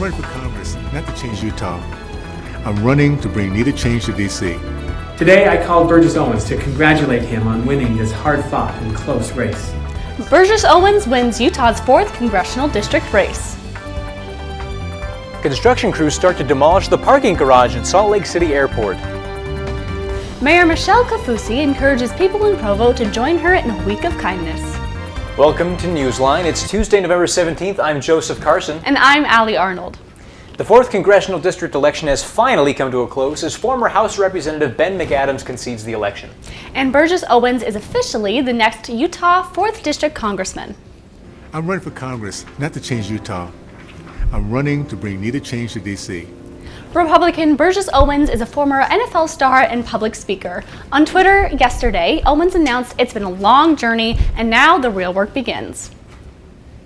running for Congress, not to change Utah. I'm running to bring needed change to D.C. Today I called Burgess Owens to congratulate him on winning this hard-fought and close race. Burgess Owens wins Utah's 4th congressional district race. Construction crews start to demolish the parking garage at Salt Lake City Airport. Mayor Michelle Kaufusi encourages people in Provo to join her in a week of kindness. Welcome to Newsline. It's Tuesday, November 17th. I'm Joseph Carson. And I'm Allie Arnold. The 4th congressional district election has finally come to a close as former House Representative Ben McAdams concedes the election. And Burgess Owens is officially the next Utah 4th district congressman. I'm running for Congress, not to change Utah. I'm running to bring needed change to D.C. Republican Burgess Owens is a former NFL star and public speaker. On Twitter yesterday, Owens announced it's been a long journey and now the real work begins.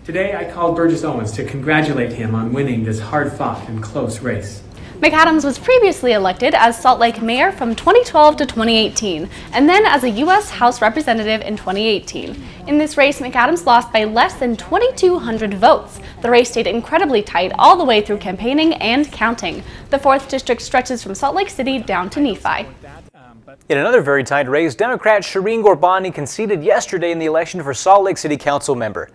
Today I called Burgess Owens to congratulate him on winning this hard-fought and close race. McAdams was previously elected as Salt Lake mayor from 2012 to 2018, and then as a U.S. House representative in 2018. In this race, McAdams lost by less than 2,200 votes. The race stayed incredibly tight all the way through campaigning and counting. The 4th district stretches from Salt Lake City down to Nephi. In another very tight race, Democrat Shireen Ghorbani conceded yesterday in the election for Salt Lake City Council member.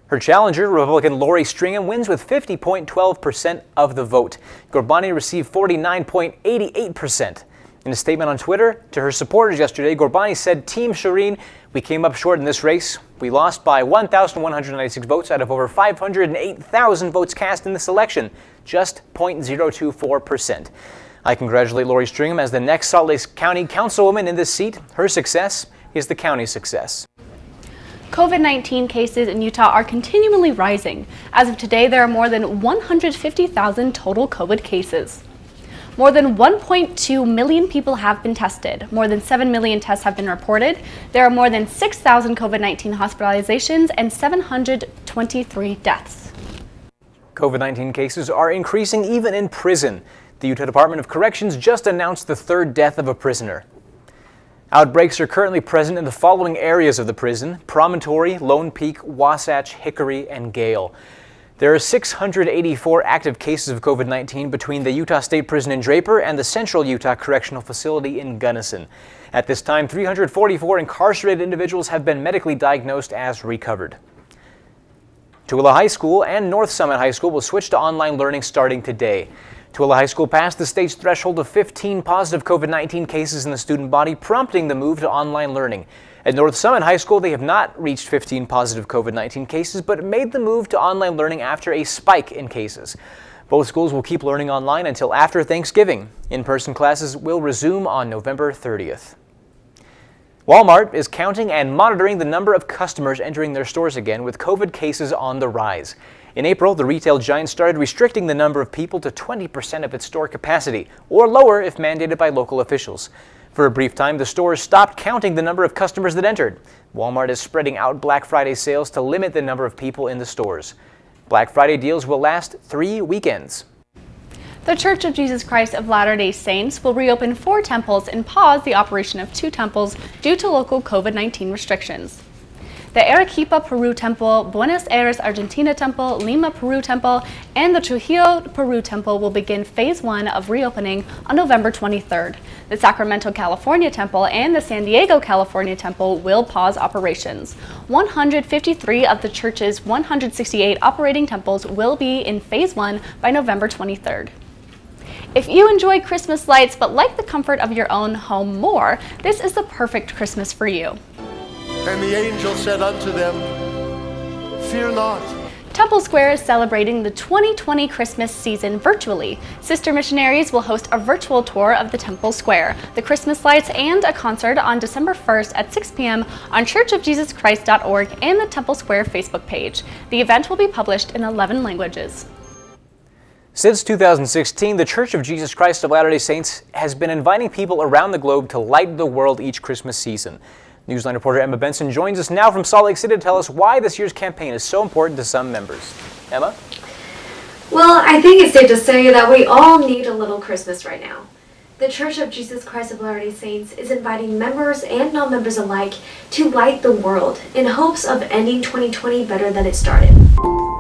Her challenger, Republican Lori Stringham, wins with 50.12% of the vote. Ghorbani received 49.88%. In a statement on Twitter to her supporters yesterday, Ghorbani said, "Team Shireen, we came up short in this race. We lost by 1,196 votes out of over 508,000 votes cast in this election, just 0.024%. I congratulate Lori Stringham as the next Salt Lake County Councilwoman in this seat. Her success is the county's success." COVID-19 cases in Utah are continually rising. As of today, there are more than 150,000 total COVID cases. More than 1.2 million people have been tested. More than 7 million tests have been reported. There are more than 6,000 COVID-19 hospitalizations and 723 deaths. COVID-19 cases are increasing even in prison. The Utah Department of Corrections just announced the 3rd death of a prisoner. Outbreaks are currently present in the following areas of the prison: Promontory, Lone Peak, Wasatch, Hickory, and Gale. There are 684 active cases of COVID-19 between the Utah State Prison in Draper and the Central Utah Correctional Facility in Gunnison. At this time, 344 incarcerated individuals have been medically diagnosed as recovered. Tooele High School and North Summit High School will switch to online learning starting today. Tooele High School passed the state's threshold of 15 positive COVID-19 cases in the student body, prompting the move to online learning. At North Summit High School, they have not reached 15 positive COVID-19 cases, but made the move to online learning after a spike in cases. Both schools will keep learning online until after Thanksgiving. In-person classes will resume on November 30th. Walmart is counting and monitoring the number of customers entering their stores again, with COVID cases on the rise. In April, the retail giant started restricting the number of people to 20% of its store capacity, or lower if mandated by local officials. For a brief time, the stores stopped counting the number of customers that entered. Walmart is spreading out Black Friday sales to limit the number of people in the stores. Black Friday deals will last 3 weekends. The Church of Jesus Christ of Latter-day Saints will reopen 4 temples and pause the operation of 2 temples due to local COVID-19 restrictions. The Arequipa, Peru Temple, Buenos Aires, Argentina Temple, Lima, Peru Temple, and the Trujillo, Peru Temple will begin Phase 1 of reopening on November 23rd. The Sacramento, California Temple and the San Diego, California Temple will pause operations. 153 of the church's 168 operating temples will be in Phase 1 by November 23rd. If you enjoy Christmas lights but like the comfort of your own home more, this is the perfect Christmas for you. And the angel said unto them, "Fear not." Temple Square is celebrating the 2020 Christmas season virtually. Sister missionaries will host a virtual tour of the Temple Square, the Christmas lights, and a concert on December 1st at 6 p.m. on churchofjesuschrist.org and the Temple Square Facebook page. The event will be published in 11 languages. Since 2016, the Church of Jesus Christ of Latter-day Saints has been inviting people around the globe to light the world each Christmas season. NewsLine reporter Emma Benson joins us now from Salt Lake City to tell us why this year's campaign is so important to some members. Emma? Well, I think it's safe to say that we all need a little Christmas right now. The Church of Jesus Christ of Latter-day Saints is inviting members and non-members alike to light the world in hopes of ending 2020 better than it started.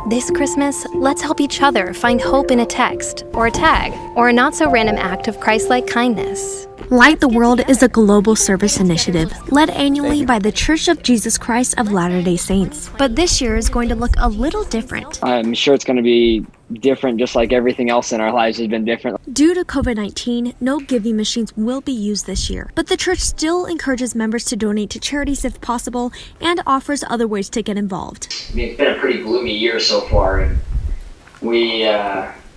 This Christmas, let's help each other find hope in a text, or a tag, or a not-so-random act of Christ-like kindness. Light the World is a global service initiative led annually by the Church of Jesus Christ of Latter-day Saints. But this year is going to look a little different. I'm sure it's going to be different, just like everything else in our lives has been different. Due to COVID-19, no giving machines will be used this year, but the church still encourages members to donate to charities if possible and offers other ways to get involved. I mean, it's been a pretty gloomy year so far, and we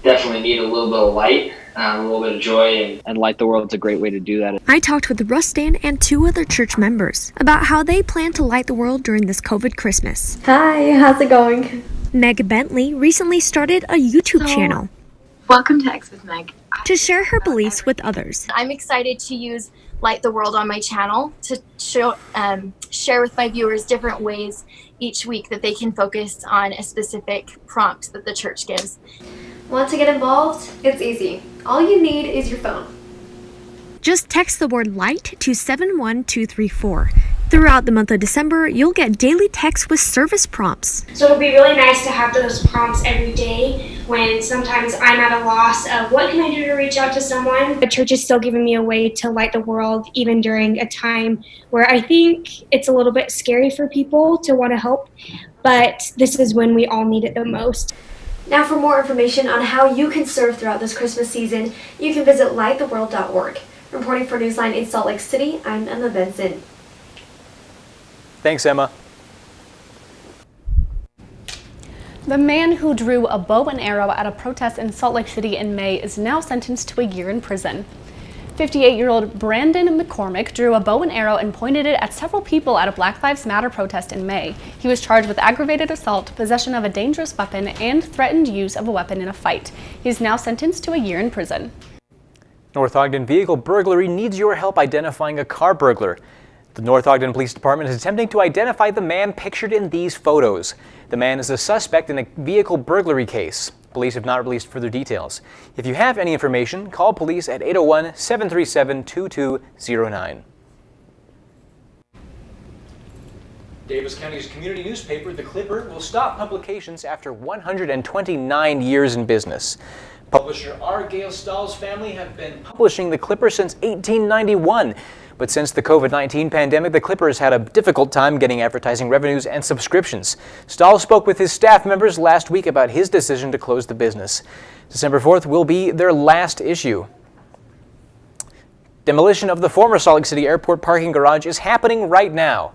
definitely need a little bit of light, a little bit of joy, and Light the World's a great way to do that. I talked with Russ Dan and 2 other church members about how they plan to light the world during this COVID Christmas. Hi, how's it going? Meg Bentley recently started a YouTube channel Welcome to X with Meg. to share her beliefs with others. I'm excited to use Light the World on my channel to share with my viewers different ways each week that they can focus on a specific prompt that the church gives. Want to get involved? It's easy. All you need is your phone. Just text the word LIGHT to 71234. Throughout the month of December, you'll get daily texts with service prompts. So it'll be really nice to have those prompts every day when sometimes I'm at a loss of what can I do to reach out to someone. The church is still giving me a way to light the world even during a time where I think it's a little bit scary for people to want to help, but this is when we all need it the most. Now for more information on how you can serve throughout this Christmas season, you can visit lighttheworld.org. Reporting for NewsLine in Salt Lake City, I'm Emma Benson. Thanks, Emma. The man who drew a bow and arrow at a protest in Salt Lake City in May is now sentenced to a year in prison. 58-year-old Brandon McCormick drew a bow and arrow and pointed it at several people at a Black Lives Matter protest in May. He was charged with aggravated assault, possession of a dangerous weapon, and threatened use of a weapon in a fight. He is now sentenced to a year in prison. North Ogden vehicle burglary needs your help identifying a car burglar. The North Ogden Police Department is attempting to identify the man pictured in these photos. The man is a suspect in a vehicle burglary case. Police have not released further details. If you have any information, call police at 801-737-2209. Davis County's community newspaper, The Clipper, will stop publications after 129 years in business. Publisher R. Gale Stahl's family have been publishing The Clipper since 1891. But since the COVID-19 pandemic, The Clipper has had a difficult time getting advertising revenues and subscriptions. Stahl spoke with his staff members last week about his decision to close the business. December 4th will be their last issue. Demolition of the former Salt Lake City Airport parking garage is happening right now.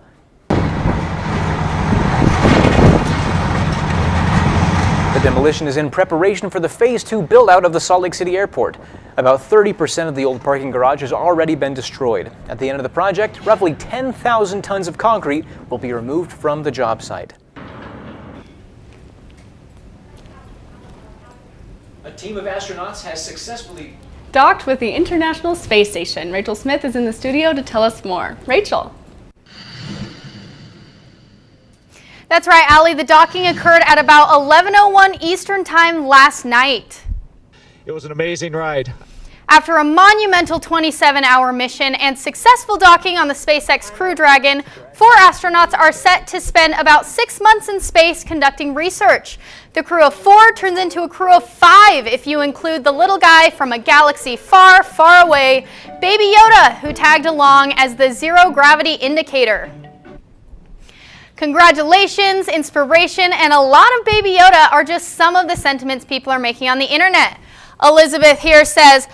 The demolition is in preparation for the Phase 2 build-out of the Salt Lake City Airport. About 30% of the old parking garage has already been destroyed. At the end of the project, roughly 10,000 tons of concrete will be removed from the job site. A team of astronauts has successfully Docked with the International Space Station. Rachel Smith is in the studio to tell us more. Rachel. That's right, Allie. The docking occurred at about 11:01 Eastern Time last night. It was an amazing ride. After a monumental 27-hour mission and successful docking on the SpaceX Crew Dragon, 4 astronauts are set to spend about 6 months in space conducting research. The crew of 4 turns into a crew of 5 if you include the little guy from a galaxy far, far away, Baby Yoda, who tagged along as the zero-gravity indicator. Congratulations, inspiration, and a lot of Baby Yoda are just some of the sentiments people are making on the internet. Elizabeth here says,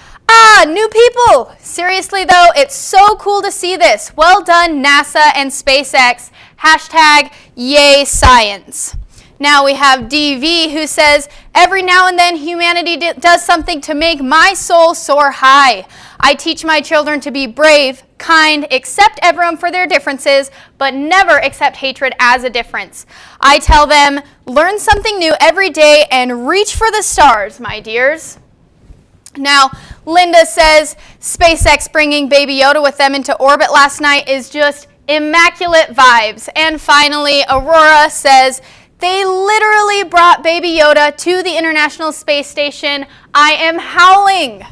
new people! Seriously though, it's so cool to see this. Well done, NASA and SpaceX. Hashtag yay science. Now we have DV who says, every now and then humanity does something to make my soul soar high. I teach my children to be brave, kind, accept everyone for their differences, but never accept hatred as a difference. I tell them, learn something new every day and reach for the stars, my dears. Now, Linda says, SpaceX bringing Baby Yoda with them into orbit last night is just immaculate vibes. And finally, Aurora says, they literally brought Baby Yoda to the International Space Station. I am howling.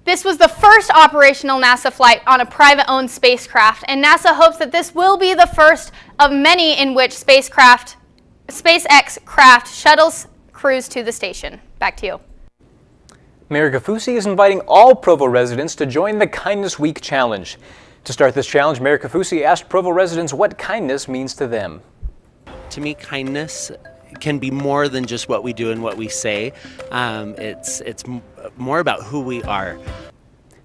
This was the first operational NASA flight on a private-owned spacecraft, and NASA hopes that this will be the first of many in which spacecraft SpaceX craft shuttles cruise to the station. Back to you. Mayor Kaufusi is inviting all Provo residents to join the Kindness Week Challenge. To start this challenge, Mayor Kaufusi asked Provo residents what kindness means to them. To me, kindness can be more than just what we do and what we say. It's more about who we are.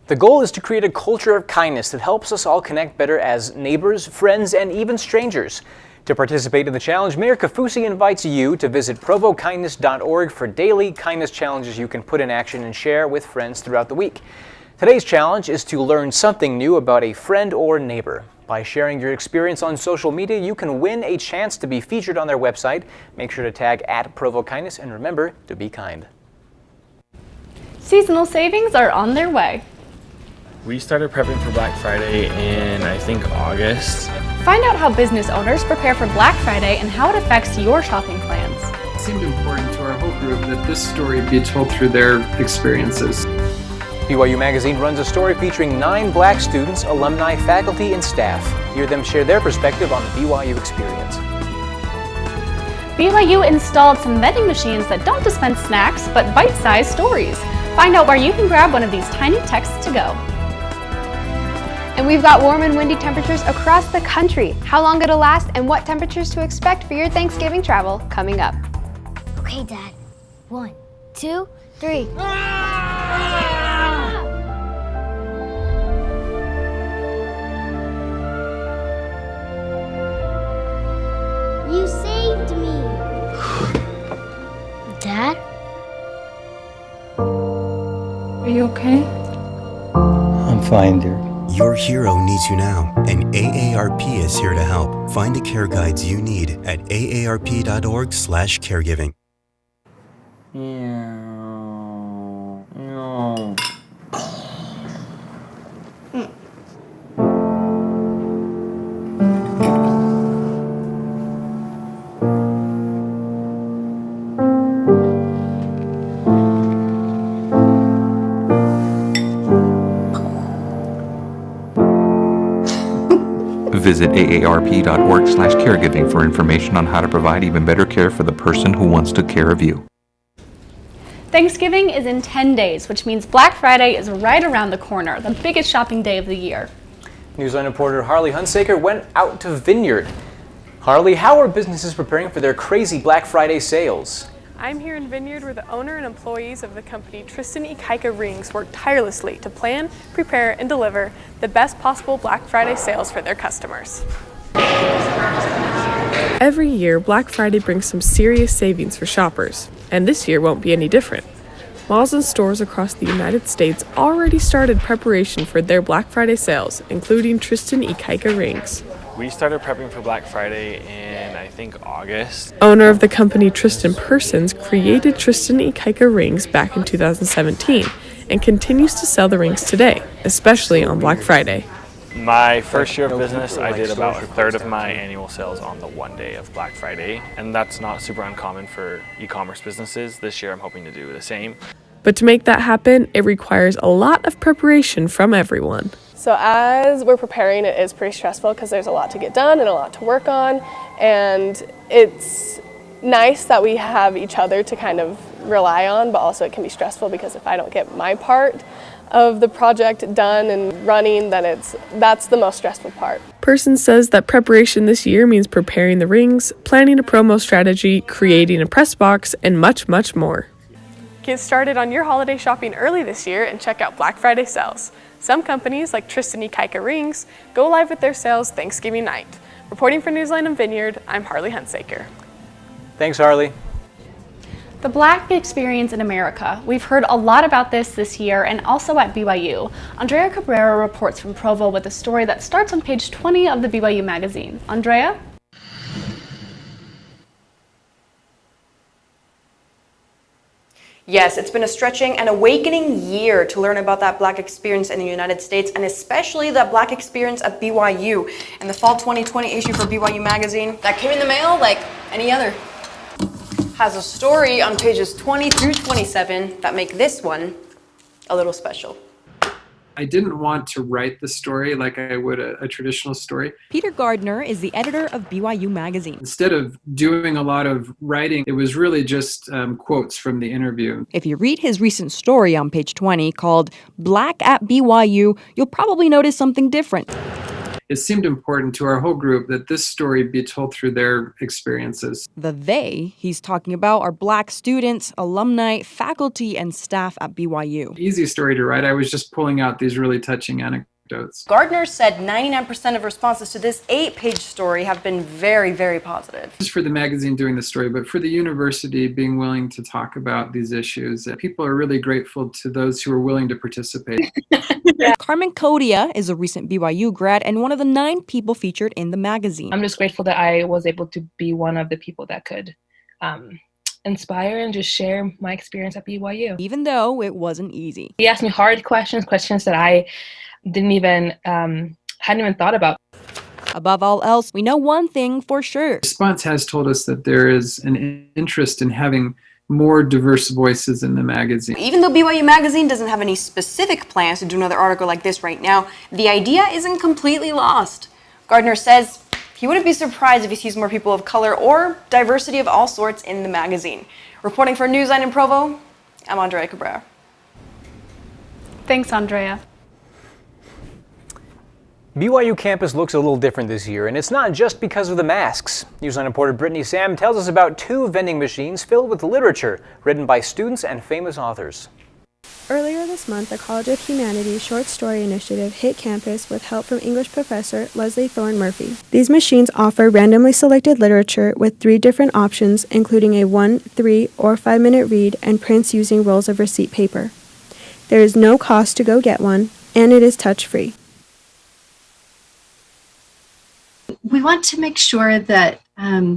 The goal is to create a culture of kindness that helps us all connect better as neighbors, friends, and even strangers. To participate in the challenge, Mayor Kaufusi invites you to visit provokindness.org for daily kindness challenges you can put in action and share with friends throughout the week. Today's challenge is to learn something new about a friend or neighbor. By sharing your experience on social media, you can win a chance to be featured on their website. Make sure to tag @ProvoKindness and remember to be kind. Seasonal savings are on their way. We started prepping for Black Friday in, I think, August. Find out how business owners prepare for Black Friday and how it affects your shopping plans. It seemed important to our whole group that this story be told through their experiences. BYU Magazine runs a story featuring 9 Black students, alumni, faculty, and staff. Hear them share their perspective on the BYU experience. BYU installed some vending machines that don't dispense snacks, but bite-sized stories. Find out where you can grab one of these tiny texts to go. And we've got warm and windy temperatures across the country. How long it'll last and what temperatures to expect for your Thanksgiving travel coming up. Okay, Dad. 1, 2, 3. You saved me. Dad? Are you okay? I'm fine, dear. Your hero needs you now, and AARP is here to help. Find the care guides you need at aarp.org/caregiving. No. Visit aarp.org/caregiving for information on how to provide even better care for the person who wants to care of you. Thanksgiving is in 10 days, which means Black Friday is right around the corner, the biggest shopping day of the year. NewsLine reporter Harley Hunsaker went out to Vineyard. Harley, how are businesses preparing for their crazy Black Friday sales? I'm here in Vineyard where the owner and employees of the company Tristan Ikaika Rings work tirelessly to plan, prepare, and deliver the best possible Black Friday sales for their customers. Every year, Black Friday brings some serious savings for shoppers, and this year won't be any different. Malls and stores across the United States already started preparation for their Black Friday sales, including Tristan Ikaika Rings. We started prepping for Black Friday in, I think, August. Owner of the company Tristan Persons created Tristan Ikaika Rings back in 2017 and continues to sell the rings today, especially on Black Friday. My first year of business, I did about a third of my annual sales on the one day of Black Friday, and that's not super uncommon for e-commerce businesses. This year I'm hoping to do the same. But to make that happen, it requires a lot of preparation from everyone. So as we're preparing, it is pretty stressful because there's a lot to get done and a lot to work on, and it's nice that we have each other to kind of rely on, but also it can be stressful because if I don't get my part of the project done and running, then that's the most stressful part. Person says that preparation this year means preparing the rings, planning a promo strategy, creating a press box, and much, much more. Get started on your holiday shopping early this year and check out Black Friday sales. Some companies, like Tristan Ikaika Rings, go live with their sales Thanksgiving night. Reporting for NewsLine and Vineyard, I'm Harley Hunsaker. Thanks, Harley. The Black experience in America. We've heard a lot about this year and also at BYU. Andrea Cabrera reports from Provo with a story that starts on page 20 of the BYU Magazine. Andrea? Yes, it's been a stretching and awakening year to learn about that Black experience in the United States, and especially that Black experience at BYU. And the fall 2020 issue for BYU Magazine that came in the mail like any other has a story on pages 20 through 27 that make this one a little special. I didn't want to write the story like I would a traditional story. Peter Gardner is the editor of BYU Magazine. Instead of doing a lot of writing, it was really just quotes from the interview. If you read his recent story on page 20 called Black at BYU, you'll probably notice something different. It seemed important to our whole group that this story be told through their experiences. The they he's talking about are Black students, alumni, faculty, and staff at BYU. Easy story to write. I was just pulling out these really touching anecdotes. Gardner said 99% of responses to this 8-page story have been very, very positive. Just for the magazine doing the story, but for the university being willing to talk about these issues. People are really grateful to those who are willing to participate. Carmen Codia is a recent BYU grad and one of the 9 people featured in the magazine. I'm just grateful that I was able to be one of the people that could inspire and just share my experience at BYU. Even though it wasn't easy. He asked me hard questions that I hadn't even thought about. Above all else, we know one thing for sure. Response has told us that there is an interest in having more diverse voices in the magazine. Even though BYU Magazine doesn't have any specific plans to do another article like this right now, the idea isn't completely lost. Gardner says he wouldn't be surprised if he sees more people of color or diversity of all sorts in the magazine. Reporting for NewsLine in Provo, I'm Andrea Cabrera. Thanks, Andrea. BYU campus looks a little different this year, and it's not just because of the masks. NewsLine reporter Brittany Sam tells us about 2 vending machines filled with literature written by students and famous authors. Earlier this month, the College of Humanities short story initiative hit campus with help from English professor Leslie Thorne Murphy. These machines offer randomly selected literature with 3 different options, including a 1, 3, or 5-minute read and prints using rolls of receipt paper. There is no cost to go get one, and it is touch-free. We want to make sure that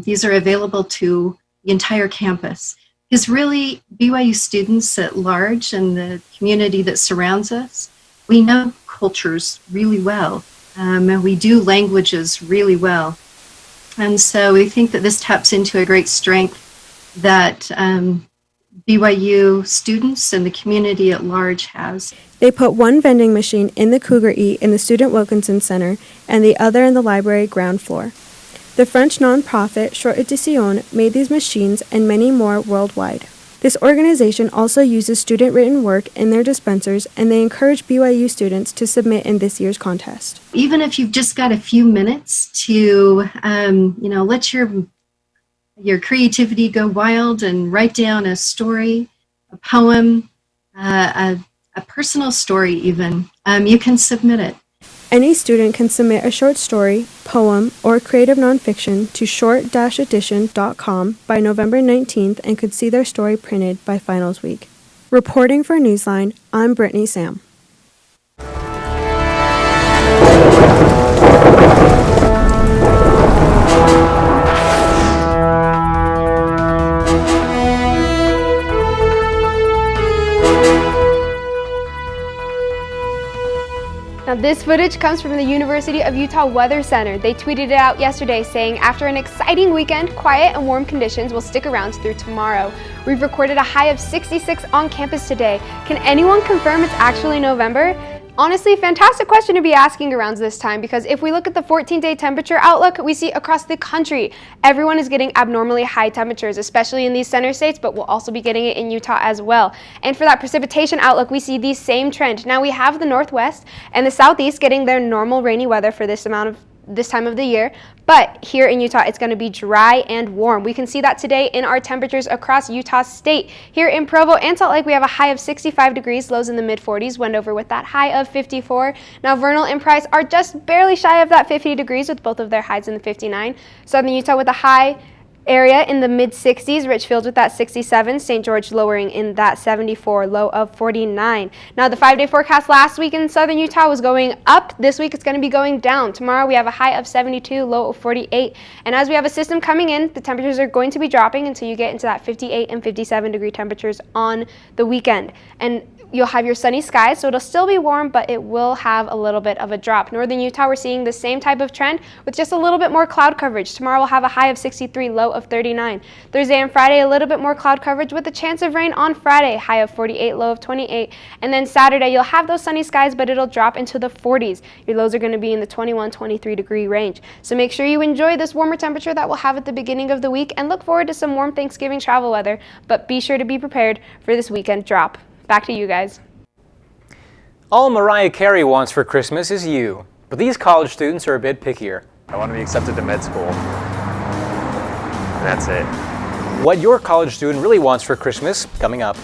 these are available to the entire campus, because really BYU students at large and the community that surrounds us, we know cultures really well, and we do languages really well. And so we think that this taps into a great strength that BYU students and the community at large has. They put one vending machine in the Cougar Eat in the Student Wilkinson Center and the other in the library ground floor. The French nonprofit Short Edition made these machines and many more worldwide. This organization also uses student-written work in their dispensers, and they encourage BYU students to submit in this year's contest. Even if you've just got a few minutes to, let your creativity go wild and write down a story, a poem, a personal story even, you can submit it. Any student can submit a short story, poem, or creative nonfiction to short-edition.com by November 19th and could see their story printed by finals week. Reporting for NewsLine, I'm Brittany Sam. Now this footage comes from the University of Utah Weather Center. They tweeted it out yesterday saying, after an exciting weekend, quiet and warm conditions will stick around through tomorrow. We've recorded a high of 66 on campus today. Can anyone confirm it's actually November? Honestly, fantastic question to be asking around this time, because if we look at the 14-day temperature outlook, we see across the country, everyone is getting abnormally high temperatures, especially in these center states, but we'll also be getting it in Utah as well. And for that precipitation outlook, we see the same trend. Now we have the Northwest and the Southeast getting their normal rainy weather for this time of the year, but here in Utah it's going to be dry and warm. We can see that today in our temperatures across Utah State. Here in Provo and Salt Lake we have a high of 65 degrees, lows in the mid-40s, Wendover with that high of 54. Now Vernal and Price are just barely shy of that 50 degrees with both of their highs in the 59. Southern Utah with a high area in the mid-60s, Richfield with that 67, St. George lowering in that 74, low of 49. Now the 5-day forecast last week in southern Utah was going up. This week it's going to be going down. Tomorrow we have a high of 72, low of 48. And as we have a system coming in, the temperatures are going to be dropping until you get into that 58 and 57 degree temperatures on the weekend. And you'll have your sunny skies, so it'll still be warm, but it will have a little bit of a drop. Northern Utah, we're seeing the same type of trend with just a little bit more cloud coverage. Tomorrow we'll have a high of 63, low of 39. Thursday and Friday, a little bit more cloud coverage with a chance of rain on Friday, high of 48, low of 28. And then Saturday, you'll have those sunny skies, but it'll drop into the 40s. Your lows are going to be in the 21, 23 degree range. So make sure you enjoy this warmer temperature that we'll have at the beginning of the week and look forward to some warm Thanksgiving travel weather, but be sure to be prepared for this weekend drop. Back to you guys. All Mariah Carey wants for Christmas is you, but these college students are a bit pickier. I want to be accepted to med school. And that's it. What your college student really wants for Christmas, coming up.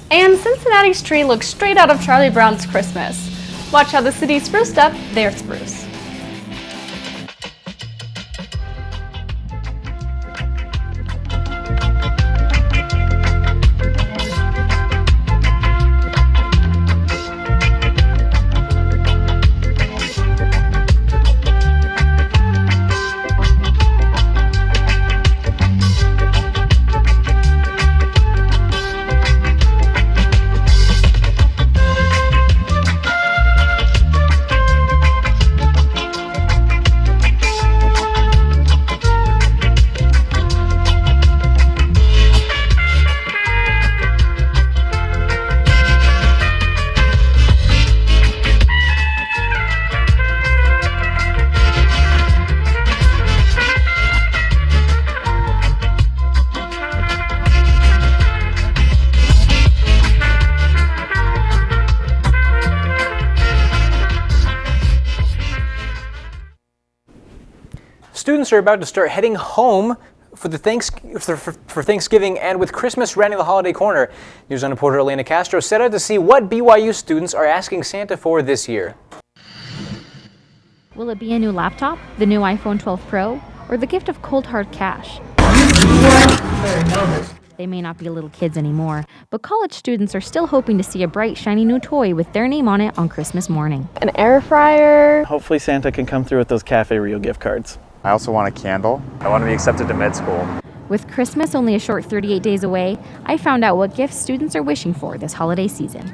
And Cincinnati's tree looks straight out of Charlie Brown's Christmas. Watch how the city spruced up their spruce. Students are about to start heading home for Thanksgiving, and with Christmas rounding the holiday corner, NewsLine reporter Elena Castro set out to see what BYU students are asking Santa for this year. Will it be a new laptop, the new iPhone 12 Pro, or the gift of cold hard cash? They may not be little kids anymore, but college students are still hoping to see a bright, shiny new toy with their name on it on Christmas morning. An air fryer. Hopefully Santa can come through with those Cafe Rio gift cards. I also want a candle. I want to be accepted to med school. With Christmas only a short 38 days away, I found out what gifts students are wishing for this holiday season.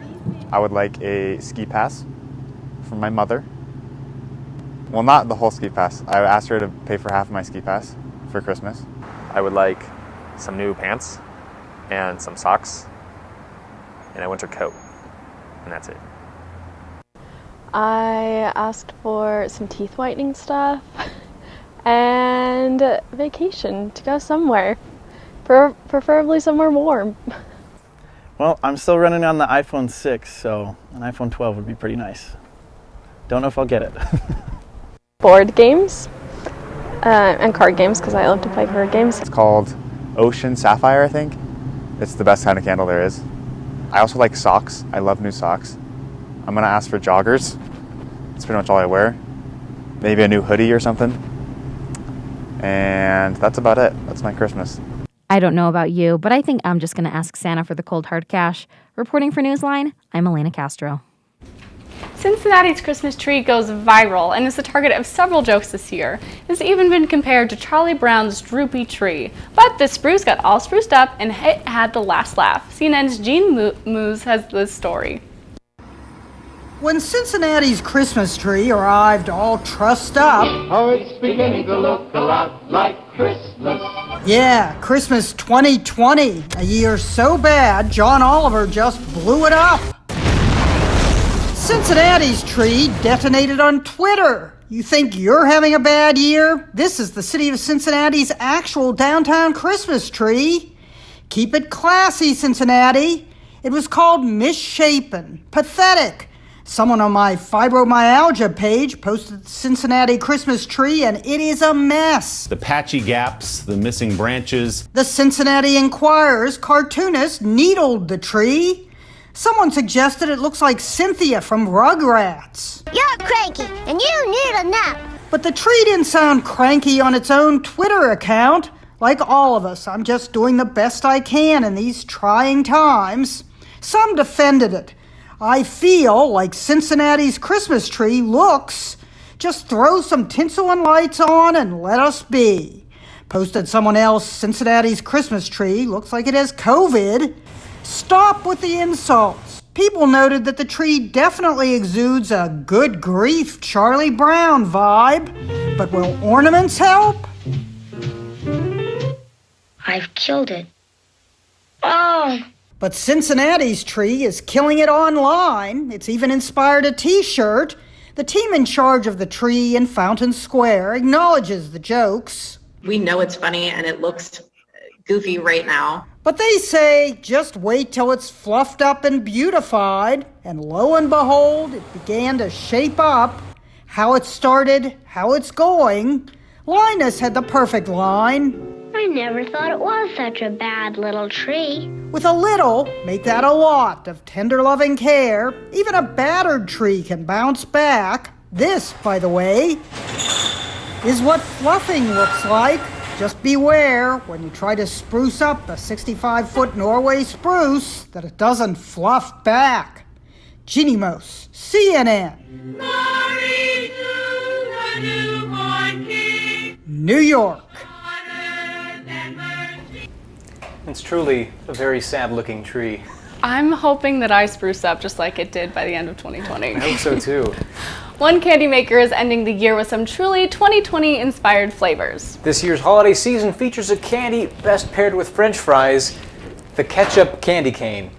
I would like a ski pass from my mother. Well, not the whole ski pass. I asked her to pay for half of my ski pass for Christmas. I would like some new pants and some socks and a winter coat, and that's it. I asked for some teeth whitening stuff and vacation to go somewhere, preferably somewhere warm. Well, I'm still running on the iPhone 6, so an iPhone 12 would be pretty nice. Don't know if I'll get it. Board games and card games, because I love to play card games. It's called Ocean Sapphire, I think. It's the best kind of candle there is. I also like socks. I love new socks. I'm gonna ask for joggers. That's pretty much all I wear. Maybe a new hoodie or something. And that's about it. That's my Christmas. I don't know about you, but I think I'm just going to ask Santa for the cold hard cash. Reporting for NewsLine, I'm Elena Castro. Cincinnati's Christmas tree goes viral and is the target of several jokes this year. It's even been compared to Charlie Brown's droopy tree. But the spruce got all spruced up and it had the last laugh. CNN's Gene Moose has this story. When Cincinnati's Christmas tree arrived all trussed up, oh, it's beginning to look a lot like Christmas. Yeah, Christmas 2020, a year so bad, John Oliver just blew it up. Cincinnati's tree detonated on Twitter. You think you're having a bad year? This is the city of Cincinnati's actual downtown Christmas tree. Keep it classy, Cincinnati. It was called misshapen, pathetic. Someone on my fibromyalgia page posted the Cincinnati Christmas tree, and it is a mess. The patchy gaps, the missing branches. The Cincinnati Enquirer's cartoonist needled the tree. Someone suggested it looks like Cynthia from Rugrats. You're cranky, and you need a nap. But the tree didn't sound cranky on its own Twitter account. Like all of us, I'm just doing the best I can in these trying times. Some defended it. I feel like Cincinnati's Christmas tree looks. Just throw some tinsel and lights on and let us be. Posted someone else, Cincinnati's Christmas tree looks like it has COVID. Stop with the insults. People noted that the tree definitely exudes a good grief Charlie Brown vibe. But will ornaments help? I've killed it. Oh! But Cincinnati's tree is killing it online. It's even inspired a t-shirt. The team in charge of the tree in Fountain Square acknowledges the jokes. We know it's funny and it looks goofy right now. But they say just wait till it's fluffed up and beautified. And lo and behold, it began to shape up. How it started, how it's going. Linus had the perfect line. I never thought it was such a bad little tree. With a little, make that a lot of tender loving care. Even a battered tree can bounce back. This, by the way, is what fluffing looks like. Just beware when you try to spruce up a 65-foot Norway spruce that it doesn't fluff back. Jeannie Mose, CNN. New York. It's truly a very sad-looking tree. I'm hoping that I spruce up just like it did by the end of 2020. I hope so too. One candy maker is ending the year with some truly 2020-inspired flavors. This year's holiday season features a candy best paired with French fries, the ketchup candy cane.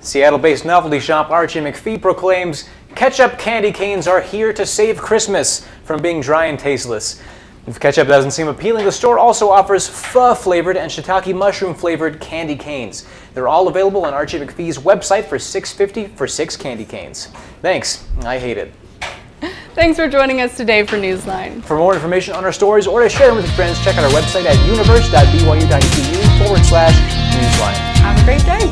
Seattle-based novelty shop Archie McPhee proclaims, "Ketchup candy canes are here to save Christmas from being dry and tasteless." If ketchup doesn't seem appealing, the store also offers pho-flavored and shiitake mushroom-flavored candy canes. They're all available on Archie McPhee's website for $6.50 for 6 candy canes. Thanks. I hate it. Thanks for joining us today for NewsLine. For more information on our stories or to share them with your friends, check out our website at universe.byu.edu/newsline. Have a great day.